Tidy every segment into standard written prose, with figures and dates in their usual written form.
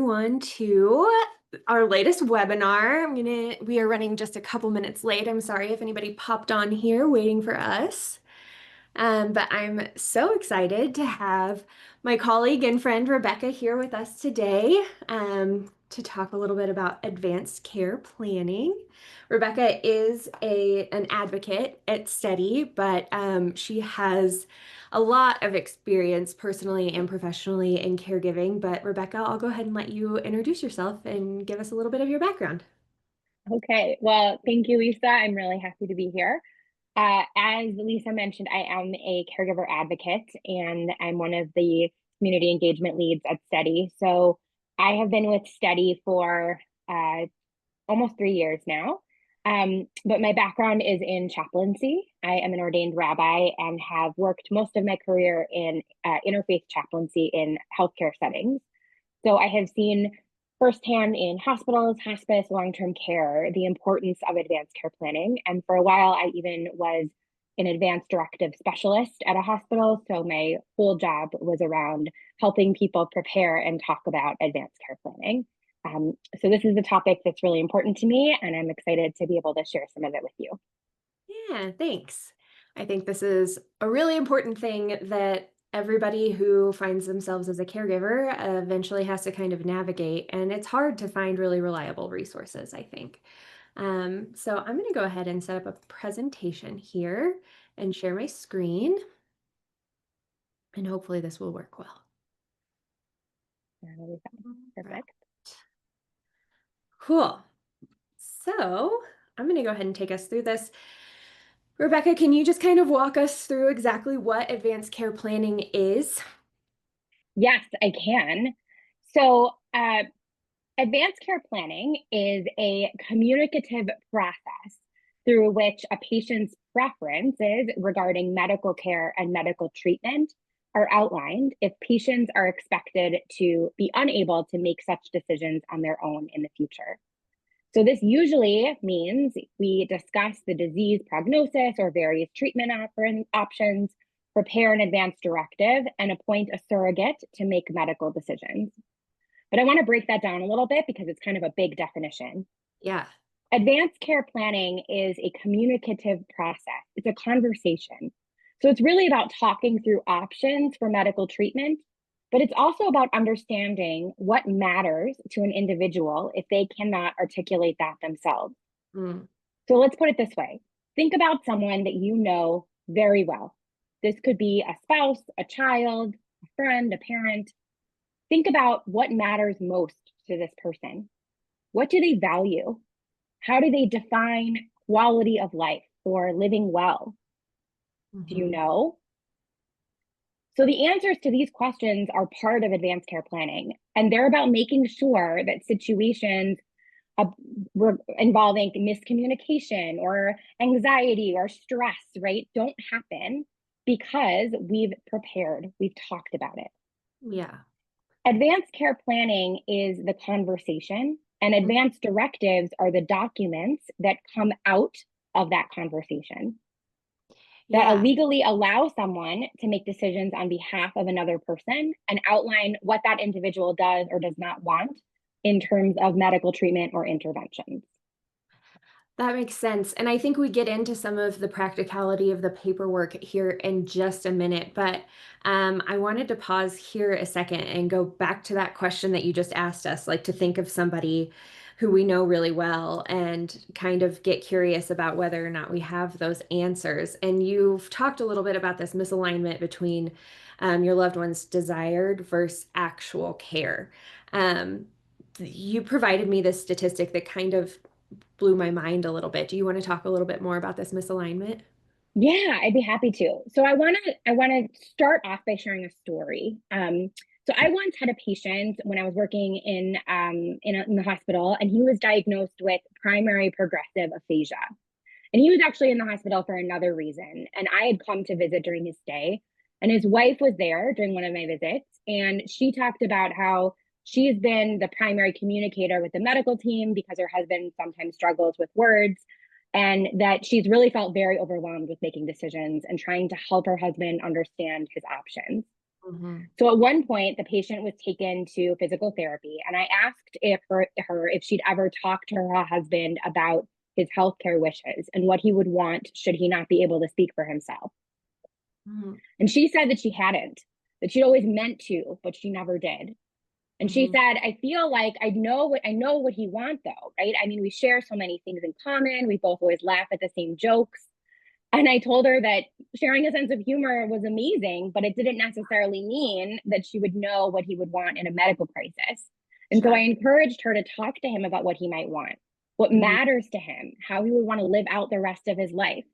everyone to our latest webinar. We are running just a couple minutes late. I'm sorry if anybody popped on here waiting for us. But I'm so excited to have my colleague and friend Rebecca here with us today to talk a little bit about advanced care planning. Rebecca is an advocate at Steadii, but she has a lot of experience personally and professionally in caregiving. But Rebecca, I'll go ahead and let you introduce yourself and give us a little bit of your background. Okay, well, thank you, Lisa. I'm really happy to be here. As Lisa mentioned, I am a caregiver advocate and I'm one of the community engagement leads at Steadii. So I have been with Steadii for almost 3 years now. But my background is in chaplaincy. I am an ordained rabbi and have worked most of my career in interfaith chaplaincy in healthcare settings. So I have seen firsthand in hospitals, hospice, long-term care, the importance of advanced care planning. And for a while, I even was an advanced directive specialist at a hospital. So my whole job was around helping people prepare and talk about advanced care planning. So this is a topic that's really important to me, and I'm excited to be able to share some of it with you. Yeah, thanks. I think this is a really important thing that everybody who finds themselves as a caregiver eventually has to kind of navigate, and it's hard to find really reliable resources, I think. So I'm going to go ahead and set up a presentation here and share my screen, and hopefully this will work well. Perfect. Cool. So I'm going to go ahead and take us through this. Rebecca, can you just kind of walk us through exactly what advanced care planning is? Yes, I can. So advanced care planning is a communicative process through which a patient's preferences regarding medical care and medical treatment are outlined if patients are expected to be unable to make such decisions on their own in the future. So this usually means we discuss the disease prognosis or various treatment options, prepare an advance directive, and appoint a surrogate to make medical decisions. But I want to break that down a little bit because it's kind of a big definition. Yeah. Advanced care planning is a communicative process. It's a conversation. So it's really about talking through options for medical treatment, but it's also about understanding what matters to an individual if they cannot articulate that themselves. Mm. So let's put it this way. Think about someone that you know very well. This could be a spouse, a child, a friend, a parent. Think about what matters most to this person. What do they value? How do they define quality of life or living well? Do you know? So the answers to these questions are part of advanced care planning, and they're about making sure that situations involving miscommunication or anxiety or stress, right, don't happen because we've prepared, we've talked about it. Yeah. Advanced care planning is the conversation, and advanced directives are the documents that come out of that conversation that Yeah. legally allow someone to make decisions on behalf of another person and outline what that individual does or does not want in terms of medical treatment or interventions. That makes sense. And I think we get into some of the practicality of the paperwork here in just a minute, but I wanted to pause here a second and go back to that question that you just asked us, like to think of somebody who we know really well and kind of get curious about whether or not we have those answers. And you've talked a little bit about this misalignment between your loved one's desired versus actual care. You provided me this statistic that kind of blew my mind a little bit. Do you want to talk a little bit more about this misalignment? Yeah, I'd be happy to. So I want to start off by sharing a story. So I once had a patient when I was working in the hospital, and he was diagnosed with primary progressive aphasia. And he was actually in the hospital for another reason. And I had come to visit during his stay, and his wife was there during one of my visits, and she talked about how she's been the primary communicator with the medical team because her husband sometimes struggles with words, and that she's really felt very overwhelmed with making decisions and trying to help her husband understand his options. Mhm. So at one point, the patient was taken to physical therapy, and I asked if she'd ever talked to her husband about his healthcare wishes and what he would want should he not be able to speak for himself. Mhm. And she said that she hadn't, that she'd always meant to, but she never did. And she Mhm. said, I feel like I know what he wants though, right? I mean, we share so many things in common. We both always laugh at the same jokes. And I told her that sharing a sense of humor was amazing, but it didn't necessarily mean that she would know what he would want in a medical crisis. And so I Sure. encouraged her to talk to him about what he might want, what Mhm. matters to him, how he would want to live out the rest of his life.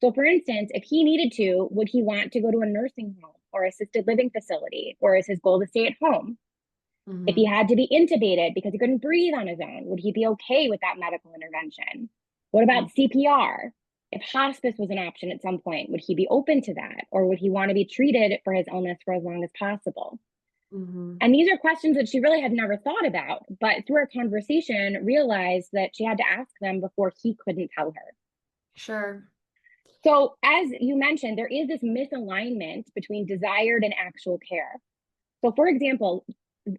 So, for instance, if he needed to, would he want to go to a nursing home or assisted living facility, or is his goal to stay at home? If he Mhm. had to be intubated because he couldn't breathe on his own, would he be okay with that medical intervention? What Mhm. about CPR? If hospice was an option at some point, would he be open to that? Or would he want to be treated for his illness for as long as possible? Mhm. And these are questions that she really had never thought about, but through our conversation, realized that she had to ask them before he couldn't tell her. Sure. So, as you mentioned, there is this misalignment between desired and actual care. So, for example,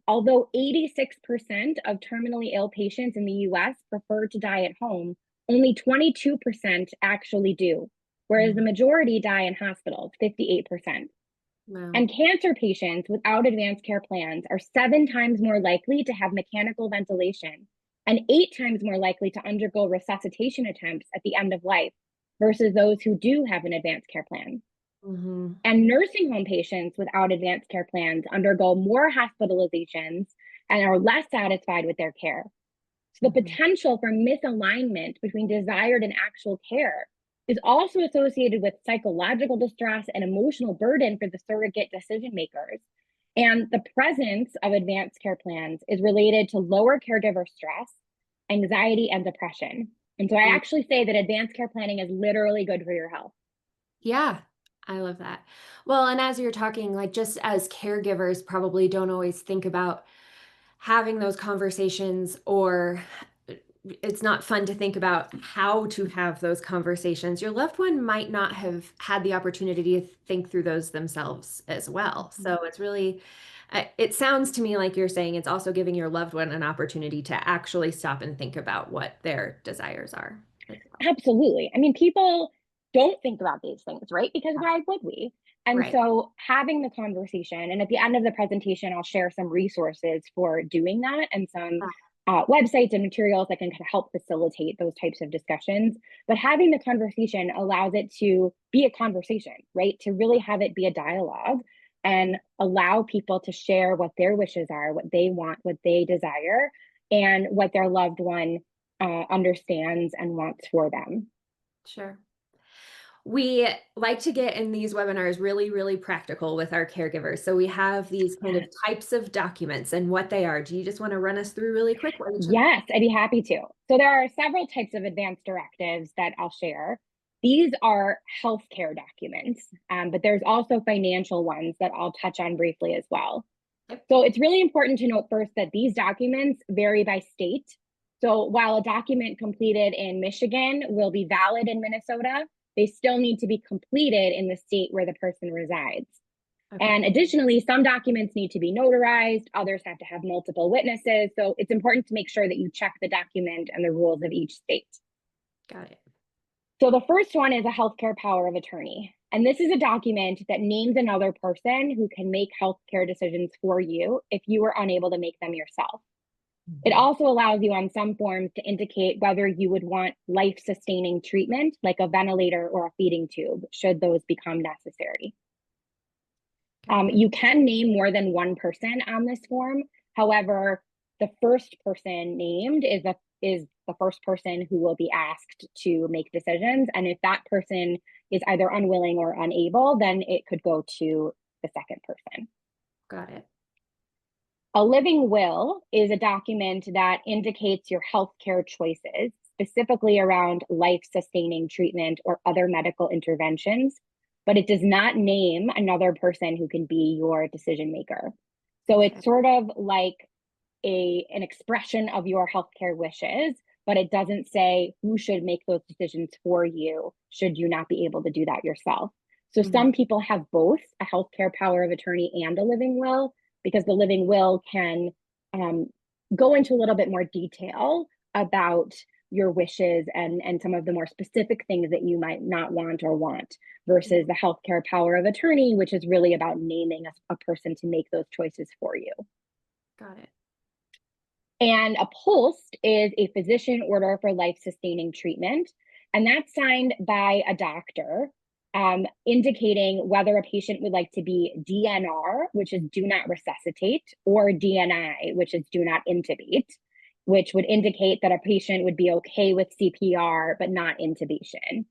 although 86% of terminally ill patients in the US prefer to die at home, only 22% actually do, whereas the Mhm. majority die in hospitals, 58%. Wow. And cancer patients without advanced care plans are 7 times more likely to have mechanical ventilation and 8 times more likely to undergo resuscitation attempts at the end of life versus those who do have an advanced care plan. Mhm. And nursing home patients without advanced care plans undergo more hospitalizations and are less satisfied with their care. So the Mhm. potential for misalignment between desired and actual care is also associated with psychological distress and emotional burden for the surrogate decision makers. And the presence of advanced care plans is related to lower caregiver stress, anxiety, and depression. And so I Mm. actually say that advanced care planning is literally good for your health. Yeah, I love that. Well, and as you're talking, like, just as caregivers probably don't always think about having those conversations, or it's not fun to think about how to have those conversations. Your loved one might not have had the opportunity to think through those themselves as well. Mhm. So it's really, it sounds to me like you're saying it's also giving your loved one an opportunity to actually stop and think about what their desires are as well. Absolutely. I mean, people don't think about these things, right? Because why would we? And Right. so having the conversation, and at the end of the presentation, I'll share some resources for doing that and some websites and materials that can kind of help facilitate those types of discussions. But having the conversation allows it to be a conversation, right? To really have it be a dialogue and allow people to share what their wishes are, what they want, what they desire, and what their loved one understands and wants for them. Sure. We like to get in these webinars really, really practical with our caregivers. So we have these kind of Yes. types of documents and what they are. Do you just want to run us through really quick what each of them? Yes, I'd be happy to. So there are several types of advanced directives that I'll share. These are healthcare documents, but there's also financial ones that I'll touch on briefly as well. Yep. So it's really important to note first that these documents vary by state. So while a document completed in Michigan will be valid in Minnesota, they still need to be completed in the state where the person resides. And Okay. additionally, some documents need to be notarized, others have to have multiple witnesses. So it's important to make sure that you check the document and the rules of each state. Got it. So the first one is a healthcare power of attorney. And this is a document that names another person who can make healthcare decisions for you if you were unable to make them yourself. It Mhm. also allows you on some forms to indicate whether you would want life sustaining treatment, like a ventilator or a feeding tube, should those become necessary. Got it. You can name more than one person on this form. However, the first person named is the first person who will be asked to make decisions. And if that person is either unwilling or unable, then it could go to the second person. Got it. A living will is a document that indicates your healthcare choices, specifically around life sustaining treatment or other medical interventions, but it does not name another person who can be your decision maker. So Okay. it's sort of like an expression of your healthcare wishes, but it doesn't say who should make those decisions for you should you not be able to do that yourself. So Mhm. some people have both a healthcare power of attorney and a living will, because the living will can um, go into a little bit more detail about your wishes and some of the more specific things that you might not want or want, versus the healthcare power of attorney, which is really about naming a person to make those choices for you. Got it. And a post is a physician order for life sustaining treatment. And that's signed by a doctor, indicating whether a patient would like to be DNR, which is do not resuscitate, or DNI, which is do not intubate, which would indicate that a patient would be okay with CPR, but not intubation.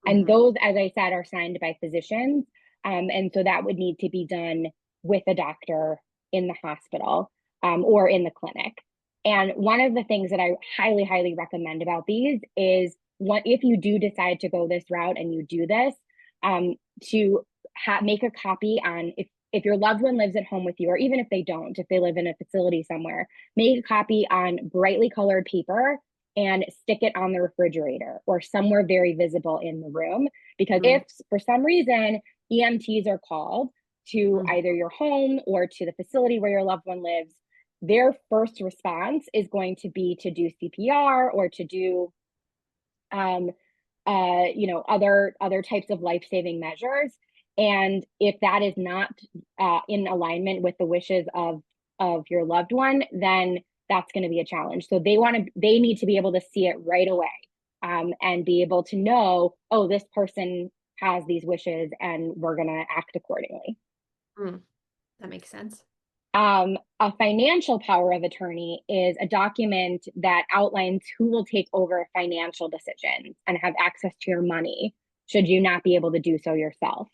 And Mhm. those, as I said, are signed by physicians. And so that would need to be done with a doctor in the hospital, or in the clinic. And one of the things that I highly, highly recommend about these is, what if you do decide to go this route and you do this, um, to make a copy on, if your loved one lives at home with you, or even if they don't, if they live in a facility somewhere, make a copy on brightly colored paper and stick it on the refrigerator or somewhere very visible in the room. Because Mhm. if for some reason EMTs are called to Mhm. either your home or to the facility where your loved one lives, their first response is going to be to do CPR or to do um, other types of life-saving measures. And if that is not in alignment with the wishes of your loved one, then that's going to be a challenge. So they need to be able to see it right away, and be able to know, oh, this person has these wishes and we're going to act accordingly. Mm. That makes sense. A financial power of attorney is a document that outlines who will take over financial decisions and have access to your money should you not be able to do so yourself.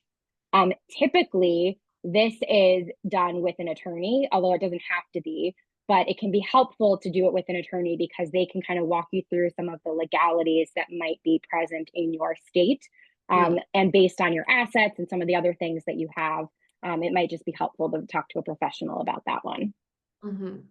Typically, this is done with an attorney, although it doesn't have to be, but it can be helpful to do it with an attorney because they can kind of walk you through some of the legalities that might be present in your state. Mm. And based on your assets and some of the other things that you have, it might just be helpful to talk to a professional about that one. Mhm.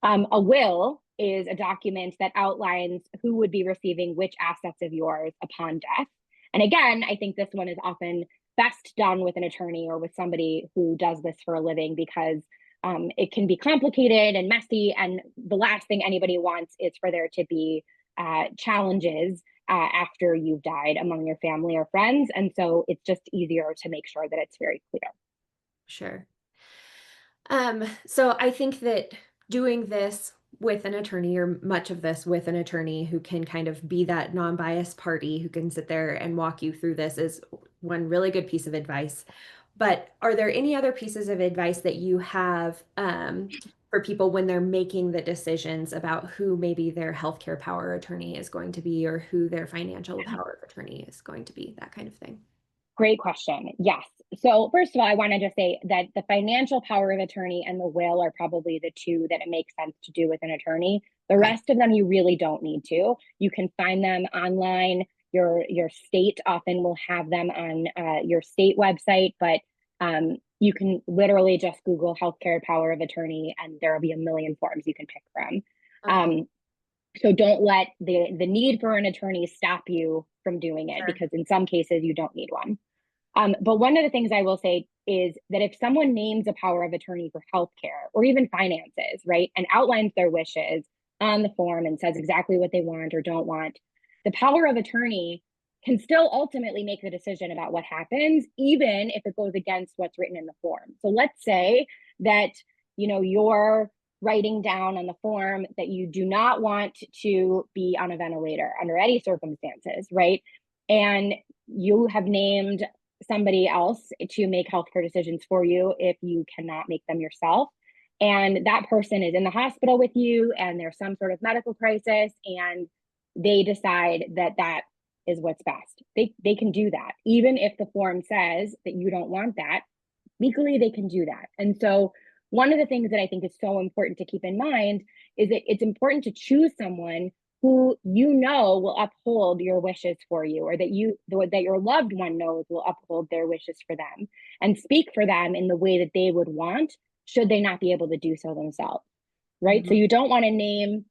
A will is a document that outlines who would be receiving which assets of yours upon death. And again, I think this one is often best done with an attorney or with somebody who does this for a living, because it can be complicated and messy. And the last thing anybody wants is for there to be challenges after you've died among your family or friends. And so it's just easier to make sure that it's very clear. Sure. So I think that doing this with an attorney, or much of this with an attorney who can kind of be that non-biased party who can sit there and walk you through this, is one really good piece of advice. But are there any other pieces of advice that you have for people when they're making the decisions about who maybe their healthcare power attorney is going to be, or who their financial power of attorney is going to be, that kind of thing? Great question. Yes. So, first of all, I want to just say that the financial power of attorney and the will are probably the two that it makes sense to do with an attorney. The Okay. rest of them, you really don't need to. You can find them online. Your state often will have them on your state website, but you can literally just Google healthcare power of attorney, and there will be a million forms you can pick from. Okay. Um, so don't let the need for an attorney stop you from doing it, Sure. because in some cases you don't need one. But one of the things I will say is that if someone names a power of attorney for healthcare or even finances, right, and outlines their wishes on the form and says exactly what they want or don't want, the power of attorney can still ultimately make the decision about what happens, even if it goes against what's written in the form. So let's say that you're writing down on the form that you do not want to be on a ventilator under any circumstances, right? And you have named somebody else to make healthcare decisions for you if you cannot make them yourself. And that person is in the hospital with you, and there's some sort of medical crisis, and they decide that that is what's best. They can do that. Even if the form says that you don't want that, legally they can do that. And so one of the things that I think is so important to keep in mind is that it's important to choose someone who will uphold your wishes for you, or that your loved one knows will uphold their wishes for them and speak for them in the way that they would want, should they not be able to do so themselves, right? So Mhm. you don't want to name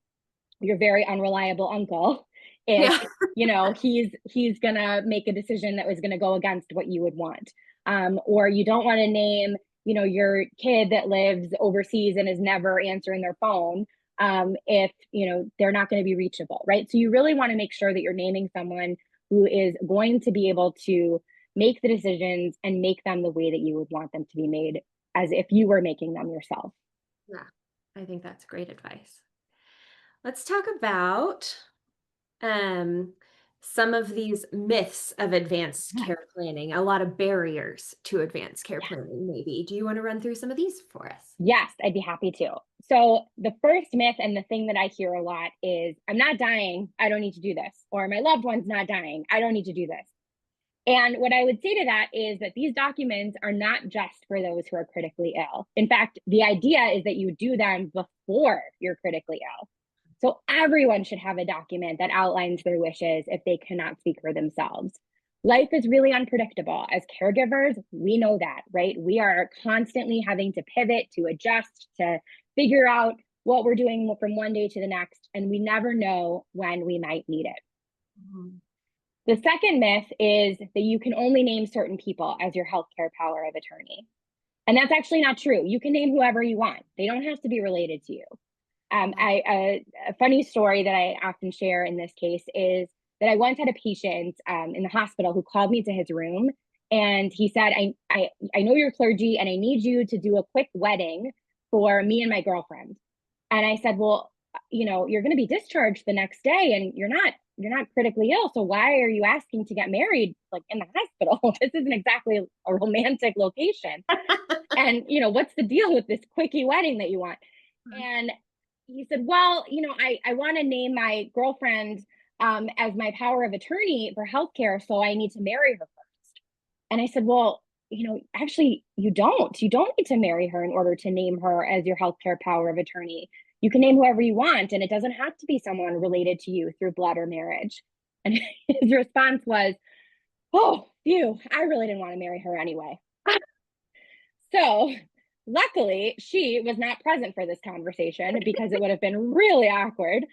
your very unreliable uncle if, Yeah. he's gonna make a decision that was gonna go against what you would want. Or you don't want to name, your kid that lives overseas and is never answering their phone, if, they're not going to be reachable, right? So you really want to make sure that you're naming someone who is going to be able to make the decisions and make them the way that you would want them to be made, as if you were making them yourself. Yeah. I think that's great advice. Let's talk about um, some of these myths of advanced Yeah. care planning, a lot of barriers to advanced care planning, maybe. Do you want to run through some of these for us? Yes, I'd be happy to. So, the first myth and the thing that I hear a lot is, I'm not dying, I don't need to do this. Or my loved one's not dying, I don't need to do this. And what I would say to that is that these documents are not just for those who are critically ill. In fact, the idea is that you do them before you're critically ill. So everyone should have a document that outlines their wishes if they cannot speak for themselves. Life is really unpredictable. As caregivers, we know that, right? We are constantly having to pivot, to adjust, to figure out what we're doing from one day to the next, and we never know when we might need it. Mhm. The second myth is that you can only name certain people as your healthcare power of attorney. And that's actually not true. You can name whoever you want. They don't have to be related to you. Yeah. A funny story that I often share in this case is that I once had a patient in the hospital who called me to his room, and he said, I know you're clergy and I need you to do a quick wedding for me and my girlfriend. And I said, well, you're going to be discharged the next day and you're not critically ill. So why are you asking to get married like in the hospital? This isn't exactly a romantic location. And, what's the deal with this quickie wedding that you want? And he said, well, I want to name my girlfriend as my power of attorney for healthcare. So I need to marry her first. And I said, well, actually, you don't. You don't need to marry her in order to name her as your healthcare power of attorney. You can name whoever you want, and it doesn't have to be someone related to you through blood or marriage. And his response was, oh, phew, I really didn't want to marry her anyway. So luckily, she was not present for this conversation because it would have been really awkward.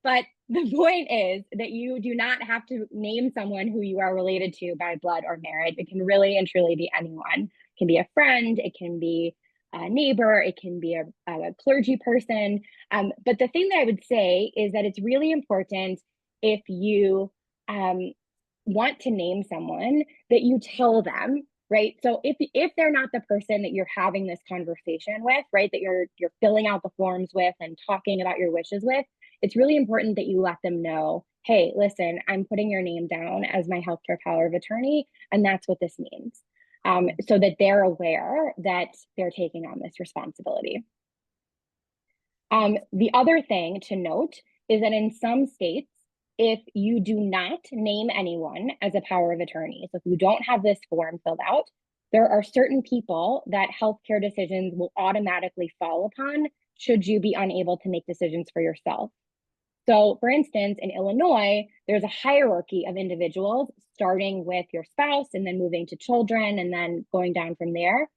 But the point is that you do not have to name someone who you are related to by blood or marriage. It can really and truly be anyone. It can be a friend, it can be a neighbor, it can be a clergy person. But the thing that I would say is that it's really important, if you um, want to name someone, that you tell them, right? So if they're not the person that you're having this conversation with, right, that you're filling out the forms with and talking about your wishes with, it's really important that you let them know, hey, listen, I'm putting your name down as my healthcare power of attorney, and that's what this means. So that they're aware that they're taking on this responsibility. The other thing to note is that in some states, if you do not name anyone as a power of attorney, so if you don't have this form filled out, there are certain people that healthcare decisions will automatically fall upon should you be unable to make decisions for yourself. So, for instance, in Illinois, there's a hierarchy of individuals, starting with your spouse and then moving to children and then going down from there.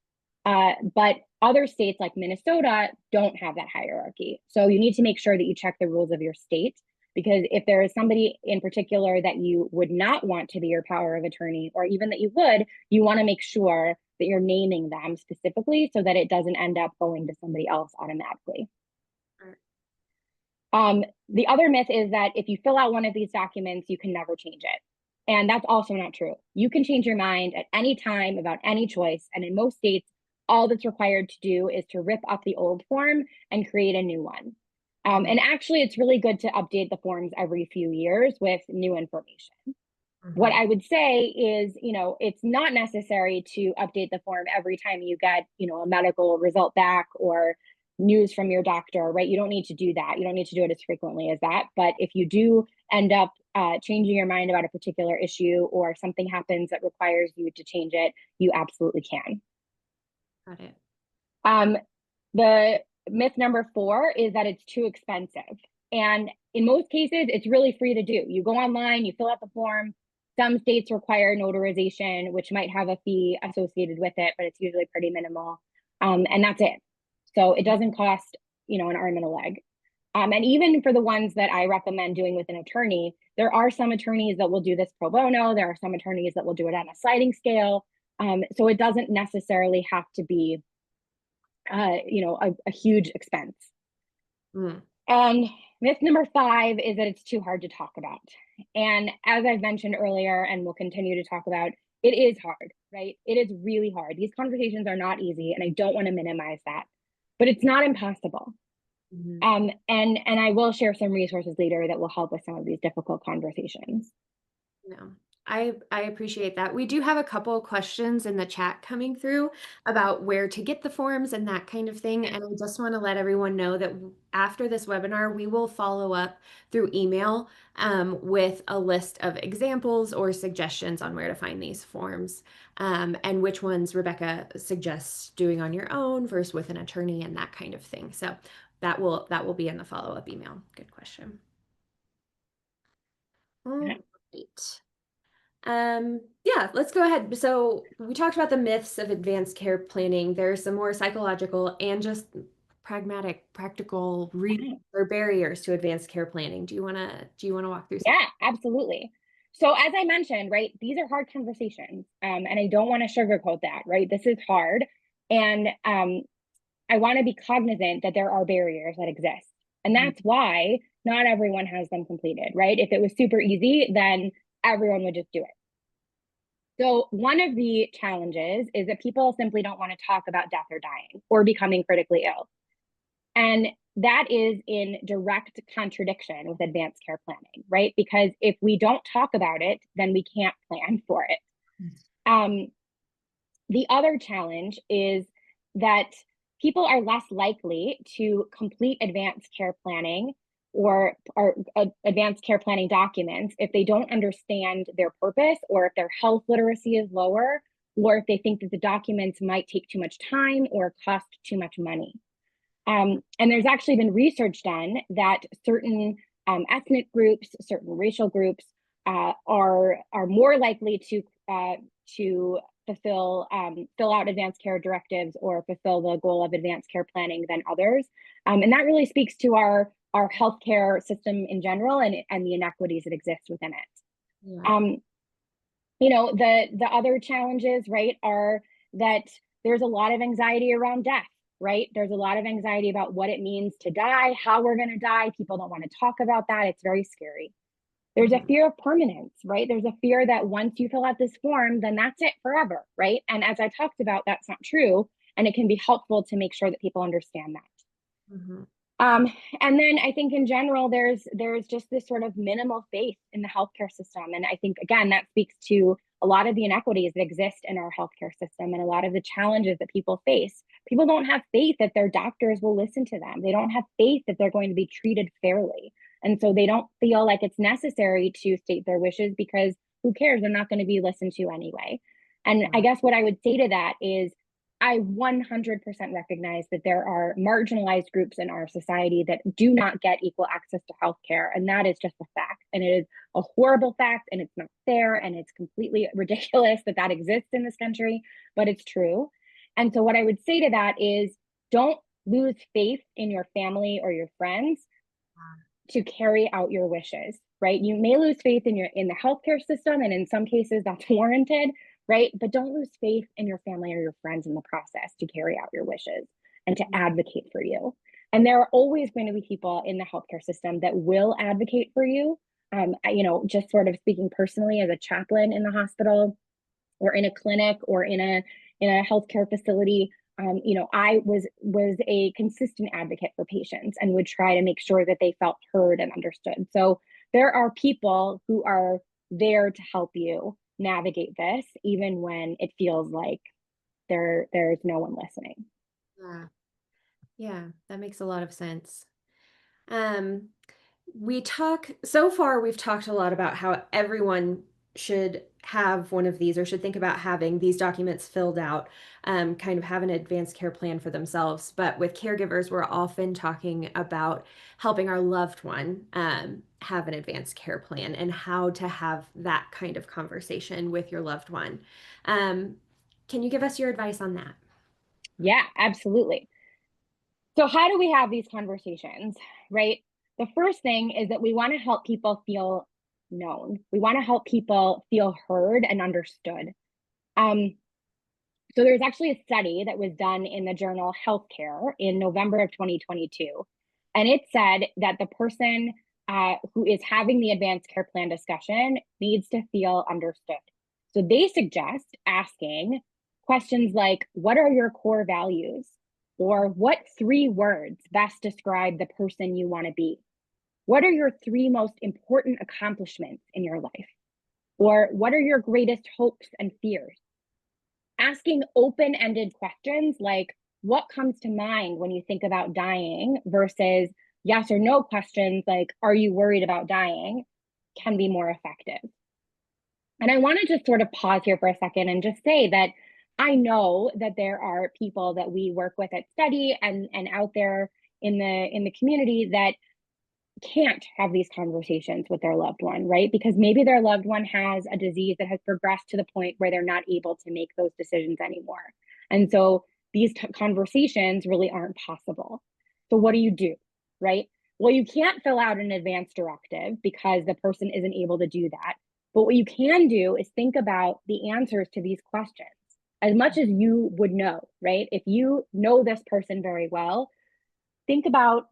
But other states like Minnesota don't have that hierarchy. So you need to make sure that you check the rules of your state, because if there is somebody in particular that you would not want to be your power of attorney, or even that you would, you want to make sure that you're naming them specifically so that it doesn't end up going to somebody else automatically. The other myth is that if you fill out one of these documents, you can never change it. And that's also not true. You can change your mind at any time about any choice. And in most states, all that's required to do is to rip up the old form and create a new one. And actually, it's really good to update the forms every few years with new information. What Mhm. I would say is, it's not necessary to update the form every time you get, a medical result back or news from your doctor, right? You don't need to do that. You don't need to do it as frequently as that. But if you do end up changing your mind about a particular issue, or something happens that requires you to change it, you absolutely can. Got it. Um, the myth number 4 is that it's too expensive. And in most cases, it's really free to do. You go online, you fill out the form. Some states require notarization, which might have a fee associated with it, but it's usually pretty minimal. And that's it. So it doesn't cost, an arm and a leg. And even for the ones that I recommend doing with an attorney, there are some attorneys that will do this pro bono. There are some attorneys that will do it on a sliding scale. So it doesn't necessarily have to be, a huge expense. Mm. And myth number 5 is that it's too hard to talk about. And as I've mentioned earlier, and we'll continue to talk about, it is hard, right? It is really hard. These conversations are not easy, and I don't want to minimize that, but it's not impossible. Mhm. And I will share some resources later that will help with some of these difficult conversations. No, I appreciate that. We do have a couple of questions in the chat coming through about where to get the forms and that kind of thing. And I just want to let everyone know that after this webinar, we will follow up through email with a list of examples or suggestions on where to find these forms and which ones Rebecca suggests doing on your own versus with an attorney and that kind of thing. So that will be in the follow-up email. Good question. All Yeah. right. Yeah, let's go ahead. So we talked about the myths of advanced care planning. There's some more psychological and just pragmatic, practical reasons or barriers to advanced care planning. Do you wanna walk through some? Yeah, absolutely. So as I mentioned, right, these are hard conversations, and I don't want to sugarcoat that, right? This is hard, and I want to be cognizant that there are barriers that exist, and Mhm. that's why not everyone has them completed, right? If it was super easy, then everyone would just do it. So one of the challenges is that people simply don't want to talk about death or dying or becoming critically ill. And that is in direct contradiction with advanced care planning, right? Because if we don't talk about it, then we can't plan for it. Um, the other challenge is that people are less likely to complete advanced care planning or advanced care planning documents if they don't understand their purpose, or if their health literacy is lower, or if they think that the documents might take too much time or cost too much money. And there's actually been research done that certain ethnic groups, certain racial groups, are more likely to fill out advanced care directives or fulfill the goal of advanced care planning than others, and that really speaks to our healthcare system in general, and the inequities that exist within it. Yeah. The other challenges, right, are that there's a lot of anxiety around death, right? There's a lot of anxiety about what it means to die, how we're going to die. People don't want to talk about that. It's very scary. There's a Mhm. fear of permanence, right? There's a fear that once you fill out this form, then that's it forever, right? And as I talked about, that's not true, and it can be helpful to make sure that people understand that. Mhm. Um, and then I think in general, there's just this sort of minimal faith in the healthcare system, and I think again that speaks to a lot of the inequities that exist in our healthcare system and a lot of the challenges that people face. People don't have faith that their doctors will listen to them. They don't have faith that they're going to be treated fairly, and so they don't feel like it's necessary to state their wishes because who cares? They're not going to be listened to anyway. And I Yeah. guess what I would say to that is I 100% recognize that there are marginalized groups in our society that do not get equal access to healthcare. And that is just a fact. And it is a horrible fact, and it's not fair. And it's completely ridiculous that that exists in this country, but it's true. And so, what I would say to that is don't lose faith in your family or your friends to carry out your wishes, right? You may lose faith in the healthcare system, and in some cases that's warranted, right? But don't lose faith in your family or your friends in the process to carry out your wishes and to advocate for you. And there are always going to be people in the healthcare system that will advocate for you. Just sort of speaking personally as a chaplain in the hospital or in a clinic or in a healthcare facility, I was a consistent advocate for patients and would try to make sure that they felt heard and understood. So there are people who are there to help you navigate this, even when it feels like there's no one listening. Yeah. Yeah, that makes a lot of sense. Um, so far we've talked a lot about how everyone should have one of these or should think about having these documents filled out, kind of have an advanced care plan for themselves. But with caregivers, we're often talking about helping our loved one have an advanced care plan and how to have that kind of conversation with your loved one. Um, can you give us your advice on that? Yeah, absolutely. So how do we have these conversations, right? The first thing is that we want to help people feel known. We want to help people feel heard and understood. Um, so there's actually a study that was done in the journal Healthcare in November of 2022. And it said that the person who is having the advanced care plan discussion needs to feel understood. So they suggest asking questions like, what are your core values? Or what 3 words best describe the person you want to be? What are your 3 most important accomplishments in your life? Or what are your greatest hopes and fears? Asking open-ended questions like, what comes to mind when you think about dying, versus yes or no questions like, are you worried about dying, can be more effective. And I want to just sort of pause here for a second and just say that I know that there are people that we work with at Steadii and out there in the community that can't have these conversations with their loved one, right? Because maybe their loved one has a disease that has progressed to the point where they're not able to make those decisions anymore. And so these conversations really aren't possible. So what do? Right? Well, you can't fill out an advance directive because the person isn't able to do that. But what you can do is think about the answers to these questions as much as you would know, right? If you know this person very well, think about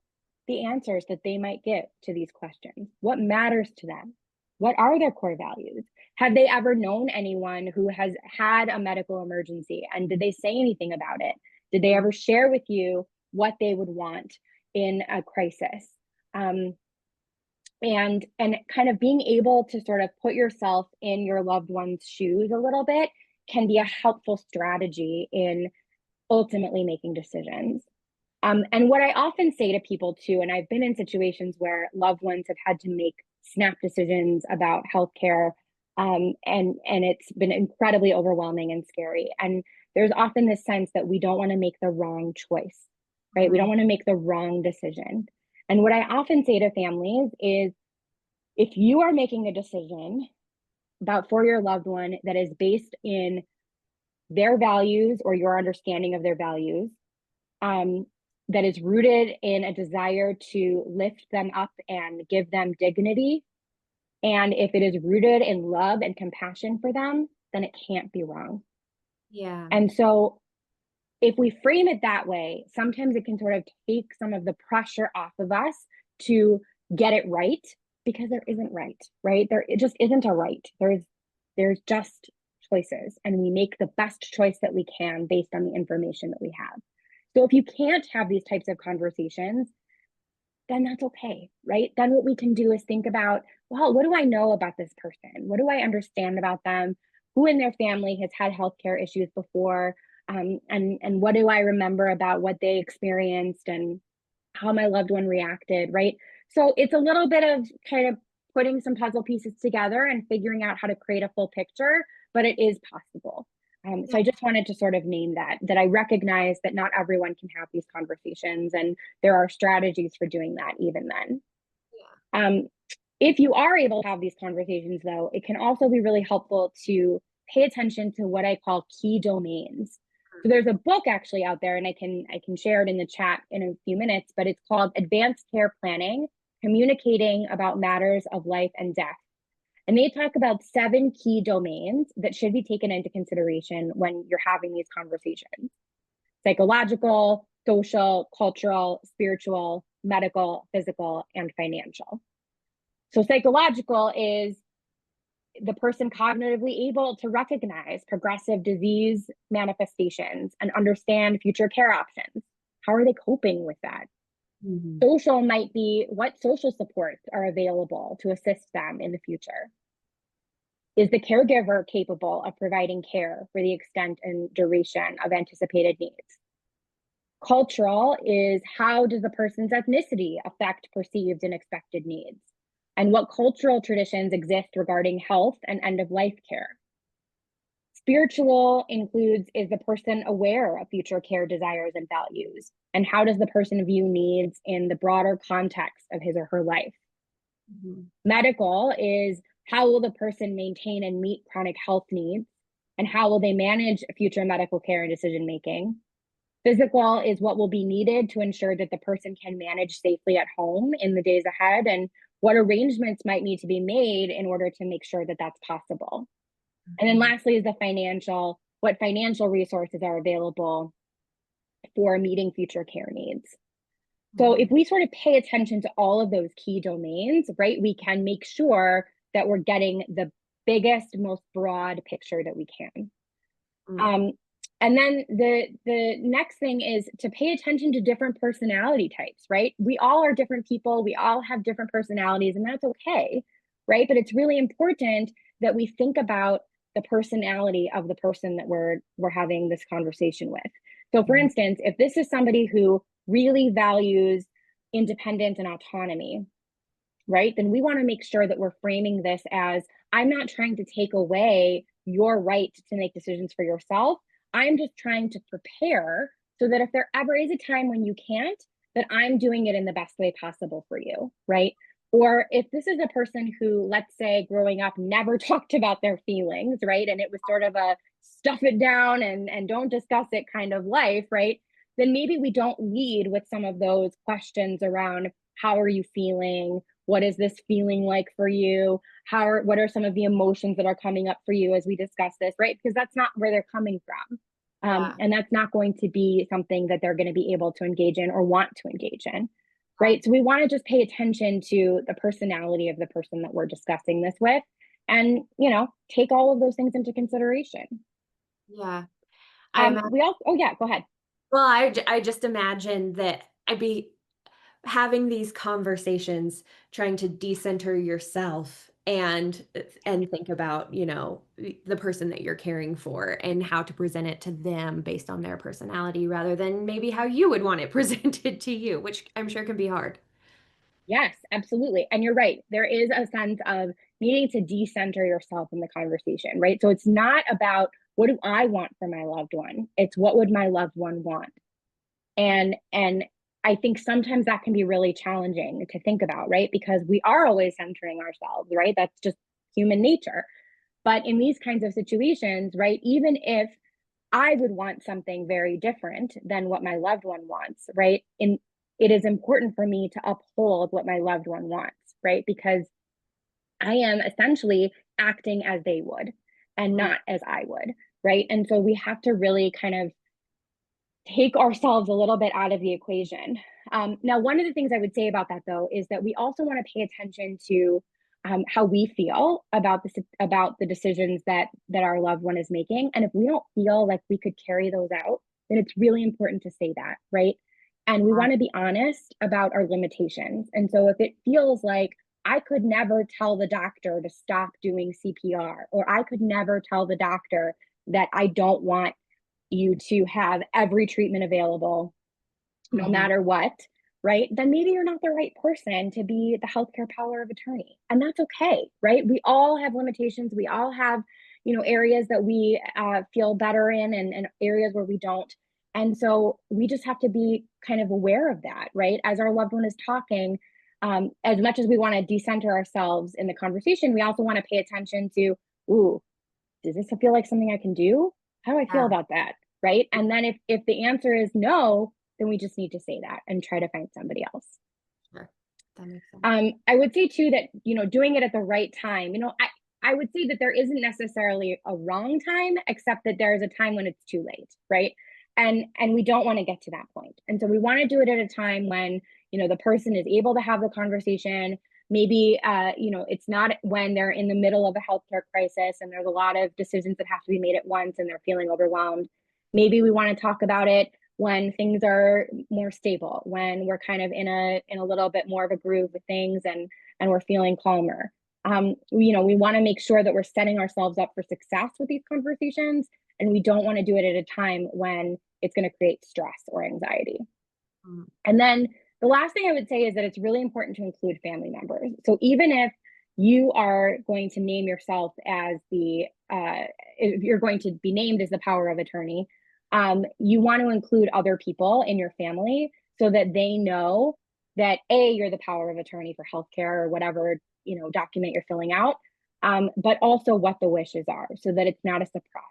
the answers that they might give to these questions. What matters to them? What are their core values? Have they ever known anyone who has had a medical emergency? And did they say anything about it? Did they ever share with you what they would want in a crisis? And kind of being able to sort of put yourself in your loved one's shoes a little bit can be a helpful strategy in ultimately making decisions. And what I often say to people too, and I've been in situations where loved ones have had to make snap decisions about healthcare, and it's been incredibly overwhelming and scary. And there's often this sense that we don't want to make the wrong choice, right? We don't want to make the wrong decision. And what I often say to families is, if you are making a decision about for your loved one that is based in their values or your understanding of their values, that is rooted in a desire to lift them up and give them dignity, and if it is rooted in love and compassion for them, then it can't be wrong. Yeah. And so if we frame it that way, sometimes it can sort of take some of the pressure off of us to get it right, because there isn't right? It just isn't a right. There's just choices, and we make the best choice that we can based on the information that we have. So if you can't have these types of conversations, then that's okay, right? Then what we can do is think about, well, what do I know about this person? What do I understand about them? Who in their family has had healthcare issues before? And what do I remember about what they experienced and how my loved one reacted, right? So it's a little bit of kind of putting some puzzle pieces together and figuring out how to create a full picture, but it is possible. So I just wanted to sort of name that I recognize that not everyone can have these conversations, and there are strategies for doing that even then. Um, if you are able to have these conversations, though, it can also be really helpful to pay attention to what I call key domains. So there's a book actually out there, and I can share it in the chat in a few minutes, but it's called Advanced Care Planning: Communicating About Matters of Life and Death. And they talk about 7 key domains that should be taken into consideration when you're having these conversations: psychological, social, cultural, spiritual, medical, physical, and financial. So psychological is the person cognitively able to recognize progressive disease manifestations and understand future care options. How are they coping with that? Mm-hmm. Social might be what social supports are available to assist them in the future. Is the caregiver capable of providing care for the extent and duration of anticipated needs? Cultural is, how does the person's ethnicity affect perceived and expected needs? And what cultural traditions exist regarding health and end-of-life care? Spiritual includes, is the person aware of future care desires and values? And how does the person view needs in the broader context of his or her life? Mm-hmm. Medical is, how will the person maintain and meet chronic health needs? And how will they manage future medical care and decision making? Physical is what will be needed to ensure that the person can manage safely at home in the days ahead, and what arrangements might need to be made in order to make sure that that's possible. And then Mhm. lastly is the financial, what financial resources are available for meeting future care needs. So if Mhm. we sort of pay attention to all of those key domains, right, we can make sure that we're getting the biggest, most broad picture that we can. Mhm. Um, and then the next thing is to pay attention to different personality types, right? We all are different people. We all have different personalities, and that's okay, right? But it's really important that we think about the personality of the person that we're having this conversation with. So, for Mhm. instance, if this is somebody who really values independence and autonomy, right? Then we want to make sure that we're framing this as, I'm not trying to take away your right to make decisions for yourself. I'm just trying to prepare so that if there ever is a time when you can't, that I'm doing it in the best way possible for you, right? Or if this is a person who, let's say, growing up never talked about their feelings, right? And it was sort of a stuff it down and don't discuss it kind of life, right? Then maybe we don't lead with some of those questions around, how are you feeling? What is this feeling like for you? What are some of the emotions that are coming up for you as we discuss this, right? Because that's not where they're coming from. Yeah. And that's not going to be something that they're going to be able to engage in or want to engage in, Yeah. right? So we want to just pay attention to the personality of the person that we're discussing this with, and, take all of those things into consideration. Yeah. I imagine, We also, oh yeah, go ahead. well, I just imagine that I'd be having these conversations, trying to decenter yourself and think about, the person that you're caring for and how to present it to them based on their personality rather than maybe how you would want it presented to you, which I'm sure can be hard. Yes, absolutely. And you're right. There is a sense of needing to decenter yourself in the conversation, right? So it's not about, what do I want for my loved one? It's, what would my loved one want? And I think sometimes that can be really challenging to think about, right? Because we are always centering ourselves, right? That's just human nature. But in these kinds of situations, right, even if I would want something very different than what my loved one wants, right? It is important for me to uphold what my loved one wants, right? Because I am essentially acting as they would and Mm. not as I would, right? And so we have to really kind of take ourselves a little bit out of the equation. Now, one of the things I would say about that, though, is that we also want to pay attention to how we feel about the decisions that our loved one is making. And if we don't feel like we could carry those out, then it's really important to say that, right? And we want to be honest about our limitations. And so if it feels like, I could never tell the doctor to stop doing CPR, or I could never tell the doctor that I don't want you to have every treatment available no Mhm. matter what, right? Then maybe you're not the right person to be the healthcare power of attorney. And that's okay, right? We all have limitations. We all have, areas that we feel better in, and areas where we don't. And so we just have to be kind of aware of that, right? As our loved one is talking, as much as we want to decenter ourselves in the conversation, we also want to pay attention to, ooh, does this feel like something I can do? How do I feel Yeah. about that? Right. And then if the answer is no, then we just need to say that and try to find somebody else. Sure. That makes sense. I would say too that, doing it at the right time, I would say that there isn't necessarily a wrong time, except that there's a time when it's too late, right? And we don't want to get to that point. And so we want to do it at a time when, the person is able to have the conversation. Maybe it's not when they're in the middle of a healthcare crisis and there's a lot of decisions that have to be made at once and they're feeling overwhelmed. Maybe we want to talk about it when things are more stable, when we're kind of in a little bit more of a groove with things, and we're feeling calmer. We want to make sure that we're setting ourselves up for success with these conversations, and we don't want to do it at a time when it's going to create stress or anxiety. Mm. And then the last thing I would say is that it's really important to include family members. So even if you are going to name yourself as if you're going to be named as the power of attorney, you want to include other people in your family so that they know that, A, you're the power of attorney for healthcare or whatever, document you're filling out, but also what the wishes are so that it's not a surprise.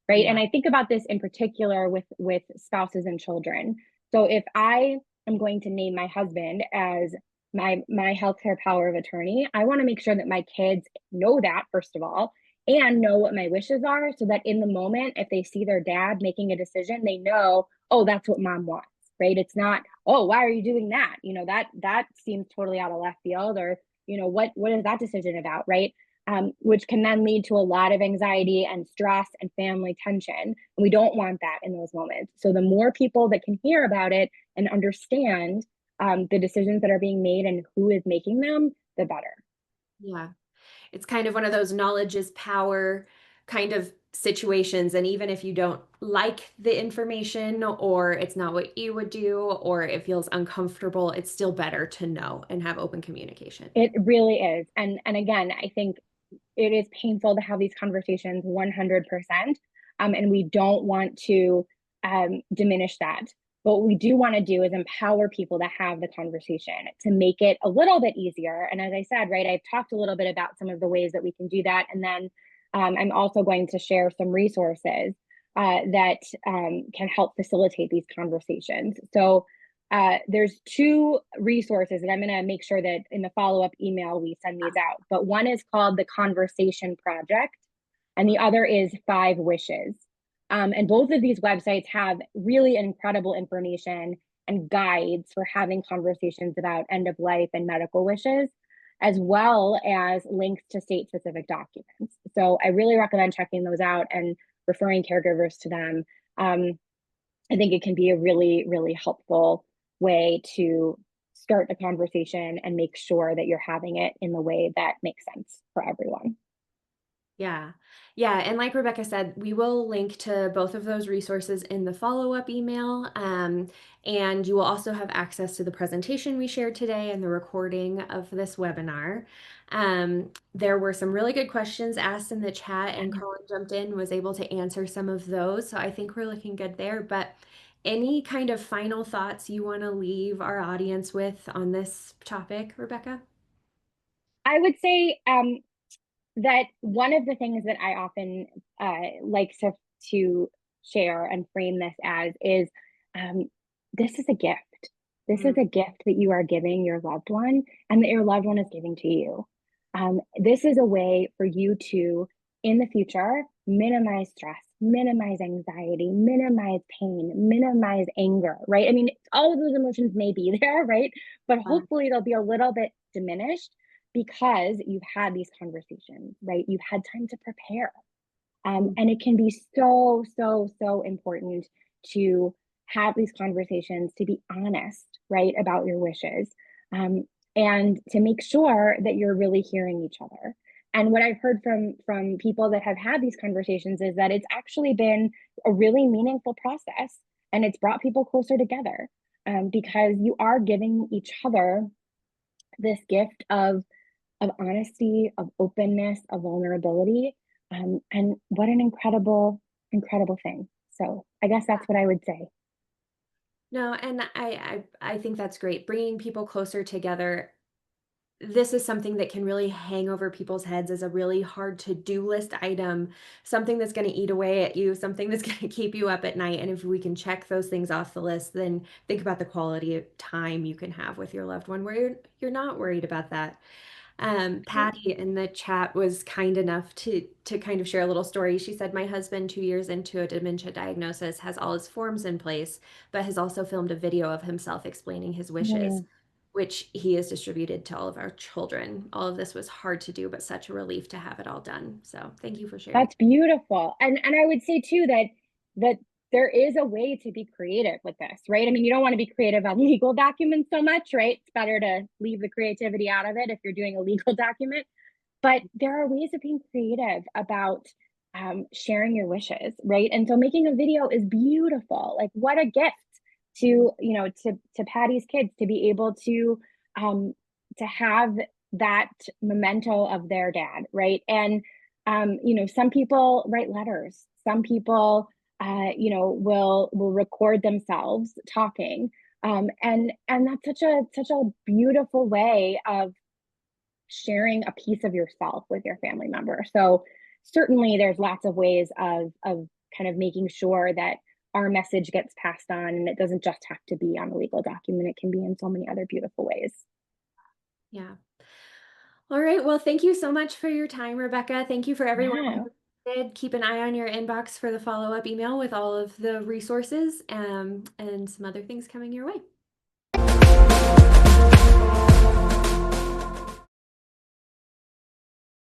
right? Yeah. And I think about this in particular with spouses and children. So if I am going to name my husband as my healthcare power of attorney, I want to make sure that my kids know that, first of all, and know what my wishes are, so that in the moment, if they see their dad making a decision, they know, oh, that's what mom wants, right? It's not, oh, why are you doing that? That seems totally out of left field, or what is that decision about, right? Which can then lead to a lot of anxiety and stress and family tension. And we don't want that in those moments. So the more people that can hear about it and understand the decisions that are being made and who is making them, the better. Yeah. It's kind of one of those knowledge is power kind of situations. And even if you don't like the information or it's not what you would do or it feels uncomfortable, it's still better to know and have open communication. It really is. And again, I think it is painful to have these conversations 100%. And we don't want to diminish that. But what we do want to do is empower people to have the conversation, to make it a little bit easier. And as I said, right, I've talked a little bit about some of the ways that we can do that. And then I'm also going to share some resources that can help facilitate these conversations. So there's two resources, and I'm going to make sure that in the follow-up email we send these out. But one is called the Conversation Project, and the other is Five Wishes. And both of these websites have really incredible information and guides for having conversations about end of life and medical wishes, as well as links to state-specific documents. So I really recommend checking those out and referring caregivers to them. I think it can be a really, really helpful way to start the conversation and make sure that you're having it in the way that makes sense for everyone. Yeah. Yeah. And like Rebecca said, we will link to both of those resources in the follow-up email. And you will also have access to the presentation we shared today and the recording of this webinar. There were some really good questions asked in the chat, and Colin jumped in, was able to answer some of those. So I think we're looking good there. But any kind of final thoughts you want to leave our audience with on this topic, Rebecca? I would say that one of the things that I often like to share and frame this as is um, this is a gift. This is Mm, a gift that you are giving your loved one and that your loved one is giving to you. This is a way for you to, in the future, minimize stress, minimize anxiety, minimize pain, minimize anger, right? I mean, all of those emotions may be there, right? But hopefully they'll be a little bit diminished because you've had these conversations, right? You've had time to prepare. And it can be so, so, so important to have these conversations, to be honest, right, about your wishes, um, and to make sure that you're really hearing each other. And what I've heard from people that have had these conversations is that it's actually been a really meaningful process, and it's brought people closer together because you are giving each other this gift of honesty, of openness, of vulnerability. And what an incredible, incredible thing. So I guess that's what I would say. No, and I think that's great. Bringing people closer together. This is something that can really hang over people's heads as a really hard to-do list item, something that's going to eat away at you, something that's going to keep you up at night. And if we can check those things off the list, then think about the quality of time you can have with your loved one where you're not worried about that. Patty in the chat was kind enough to kind of share a little story. She said, "My husband, 2 years into a dementia diagnosis, has all his forms in place, but has also filmed a video of himself explaining his wishes, Mm, which he has distributed to all of our children. All of this was hard to do, but such a relief to have it all done." So thank you for sharing. that's beautiful. And I would say too that there is a way to be creative with this, right? I mean, you don't want to be creative on legal documents so much, right? It's better to leave the creativity out of it if you're doing a legal document. But there are ways of being creative about sharing your wishes, right? And so making a video is beautiful. Like what a gift to Patty's kids to be able um, to have that memento of their dad, right? And some people write letters. Some people, will record themselves talking, and that's such a beautiful way of sharing a piece of yourself with your family member. So certainly there's lots of ways of kind of making sure that our message gets passed on and it doesn't just have to be on a legal document. It can be in so many other beautiful ways. Yeah. All right. Well, thank you so much for your time, Rebecca. Thank you for everyone Yeah. who did. Keep an eye on your inbox for the follow-up email with all of the resources and some other things coming your way.